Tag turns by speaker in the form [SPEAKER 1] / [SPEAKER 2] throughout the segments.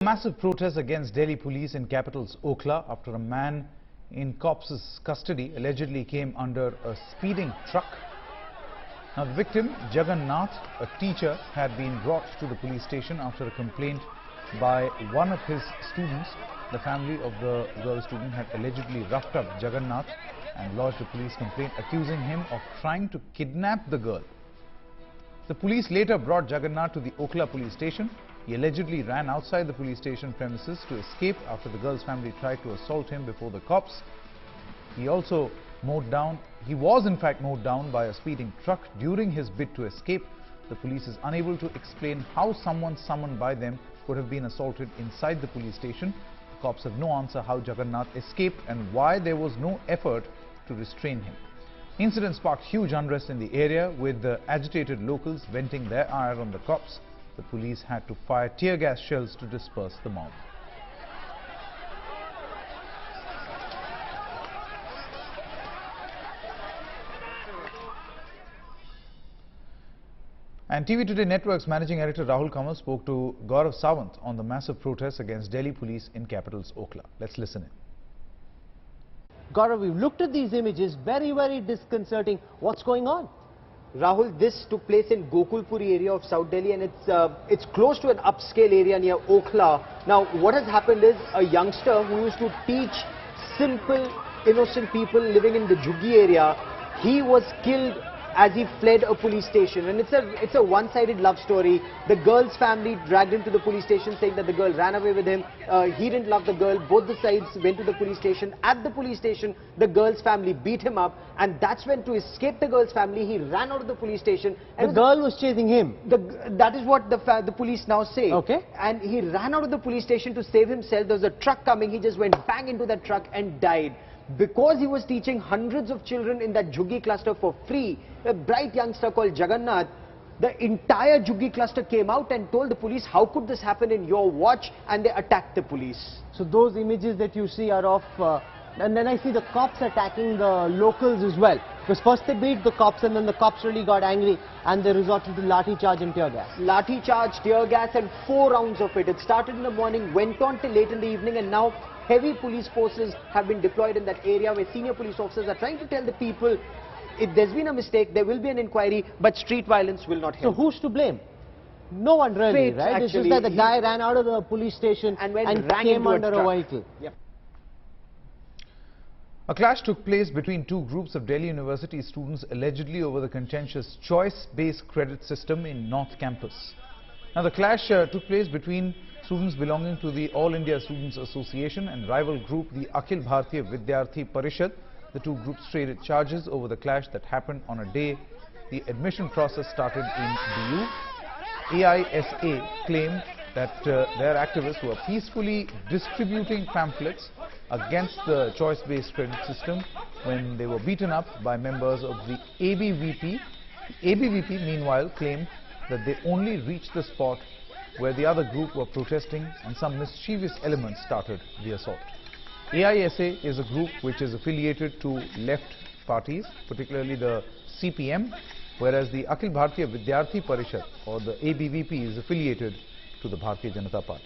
[SPEAKER 1] Massive protest against Delhi police in capital's Okhla after a man in cops' custody allegedly came under a speeding truck. Now the victim, Jagannath, a teacher, had been brought to the police station after a complaint by one of his students. The family of the girl student had allegedly roughed up Jagannath and lodged a police complaint accusing him of trying to kidnap the girl. The police later brought Jagannath to the Okhla police station. He allegedly ran outside the police station premises to escape after the girl's family tried to assault him before the cops. He was in fact mowed down by a speeding truck during his bid to escape. The police is unable to explain how someone summoned by them could have been assaulted inside the police station. The cops have no answer how Jagannath escaped and why there was no effort to restrain him. Incident sparked huge unrest in the area, with the agitated locals venting their ire on the cops. The police had to fire tear gas shells to disperse the mob. And TV Today Network's managing editor Rahul Kamal spoke to Gaurav Sawant on the massive protests against Delhi police in capital's Okhla. Let's listen in.
[SPEAKER 2] Gaurav, we've looked at these images, very, very disconcerting. What's going on?
[SPEAKER 3] Rahul, this took place in Gokulpuri area of South Delhi, and it's close to an upscale area near Okhla. Now, what has happened is a youngster who used to teach simple, innocent people living in the Jhuggi area, he was killed as he fled a police station, and it's a one-sided love story. The girl's family dragged him to the police station saying that the girl ran away with him. He didn't love the girl. Both the sides went to the police station. At the police station, the girl's family beat him up, and that's when, to escape the girl's family, he ran out of the police station. And
[SPEAKER 2] the girl was chasing him.
[SPEAKER 3] That is what the police now say.
[SPEAKER 2] Okay.
[SPEAKER 3] And he ran out of the police station to save himself. There was a truck coming. He just went bang into that truck and died. Because he was teaching hundreds of children in that Jhuggi cluster for free, a bright youngster called Jagannath, the entire Jhuggi cluster came out and told the police, how could this happen in your watch? And they attacked the police.
[SPEAKER 2] So those images that you see are of, and then I see the cops attacking the locals as well. Because first they beat the cops, and then the cops really got angry and they resorted to lathi charge and tear gas.
[SPEAKER 3] Lathi charge, tear gas, and 4 rounds of it. It started in the morning, went on till late in the evening, and now heavy police forces have been deployed in that area, where senior police officers are trying to tell the people, if there's been a mistake, there will be an inquiry, but street violence will not help.
[SPEAKER 2] So who's to blame? No one really,
[SPEAKER 3] Fate,
[SPEAKER 2] right?
[SPEAKER 3] Actually,
[SPEAKER 2] it's just that the guy ran out of the police station and came under a vehicle.
[SPEAKER 3] Yep.
[SPEAKER 1] A clash took place between two groups of Delhi University students allegedly over the contentious choice-based credit system in North Campus. Now the clash took place between students belonging to the All India Students Association and rival group the Akhil Bharatiya Vidyarthi Parishad. The two groups traded charges over the clash that happened on a day the admission process started in BU. AISA claimed that their activists were peacefully distributing pamphlets against the choice-based credit system when they were beaten up by members of the ABVP. The ABVP meanwhile claimed that they only reached the spot where the other group were protesting and some mischievous elements started the assault. AISA is a group which is affiliated to left parties, particularly the CPM, whereas the Akhil Bharatiya Vidyarthi Parishad, or the ABVP, is affiliated to the Bharatiya Janata Party.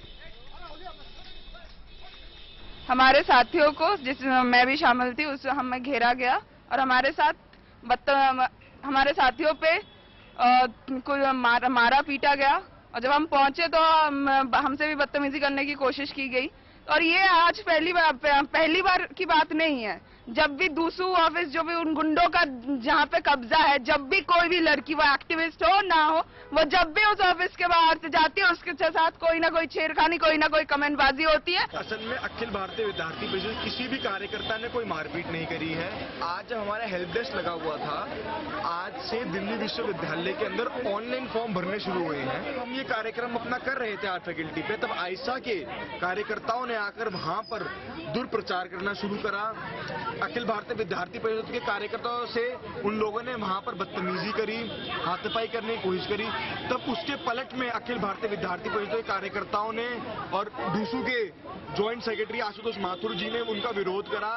[SPEAKER 4] हमारे साथियों को, जिसमें मैं भी शामिल थी, उस हमें घेरा गया और हमारे साथियों पे कोई मारा पीटा गया, और जब हम पहुंचे तो हमसे भी बदतमीजी करने की कोशिश की गई। और ये आज पहली बार की बात नहीं है। जब भी दूसू ऑफिस, जो भी उन गुंडों का जहाँ पे कब्जा है, जब भी कोई भी लड़की, वो एक्टिविस्ट हो ना हो, वो जब भी उस ऑफिस के बाहर से जाती है, उसके साथ कोई ना कोई छेड़खानी, कोई ना कोई कमेंटबाजी होती है।
[SPEAKER 5] असल में अखिल भारतीय विद्यार्थी परिषद किसी भी कार्यकर्ता ने कोई मारपीट नहीं करी है। आज जब हमारा हेल्प डेस्क लगा हुआ था, आज से दिल्ली विश्वविद्यालय के अंदर ऑनलाइन फॉर्म भरने शुरू हुए हैं। हम ये कार्यक्रम अपना कर रहे थे आर्ट फैकल्टी पे, तब आयशा के कार्यकर्ताओं ने आकर वहां पर दुर्प्रचार करना शुरू करा। अखिल भारतीय विद्यार्थी परिषद के कार्यकर्ताओं से उन लोगों ने वहां पर बदतमीजी करी, हाथापाई करने की कोशिश करी। तब उसके पलट में अखिल भारतीय विद्यार्थी परिषद के कार्यकर्ताओं ने और डूसू के जॉइंट सेक्रेटरी आशुतोष माथुर जी ने उनका विरोध करा,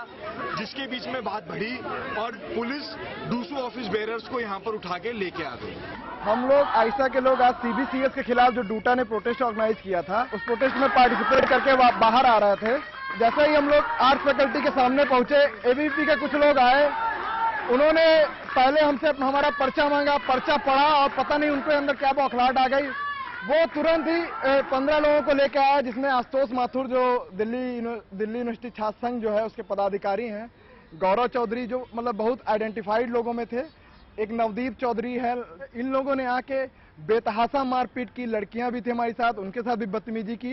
[SPEAKER 5] जिसके बीच में बात बढ़ी और पुलिस डूसू ऑफिस बेरर्स को यहां पर उठा के लेके आ गई।
[SPEAKER 6] हम लोग आइसा के लोग आज सीबीसीएस के खिलाफ जो डूटा ने प्रोटेस्ट ऑर्गेनाइज किया था, उस प्रोटेस्ट में पार्टिसिपेट करके बाहर आ रहे थे। जैसे ही हम लोग आर्ट फैकल्टी के सामने पहुंचे, एबीवीपी के कुछ लोग आए, उन्होंने पहले हमसे हमारा पर्चा मांगा, पर्चा पढ़ा और पता नहीं उनके अंदर क्या बौखलाहट आ गई। वो तुरंत ही 15 लोगों को लेकर आया, जिसमें आशुतोष माथुर जो दिल्ली यूनिवर्सिटी छात्र संघ जो है उसके पदाधिकारी हैं, गौरव चौधरी जो मतलब बहुत आइडेंटिफाइड लोगों में थे, एक नवदीप चौधरी है। इन लोगों ने आके बेतहाशा मारपीट की, लड़कियां भी थी हमारे साथ, उनके साथ भी बदतमीजी की।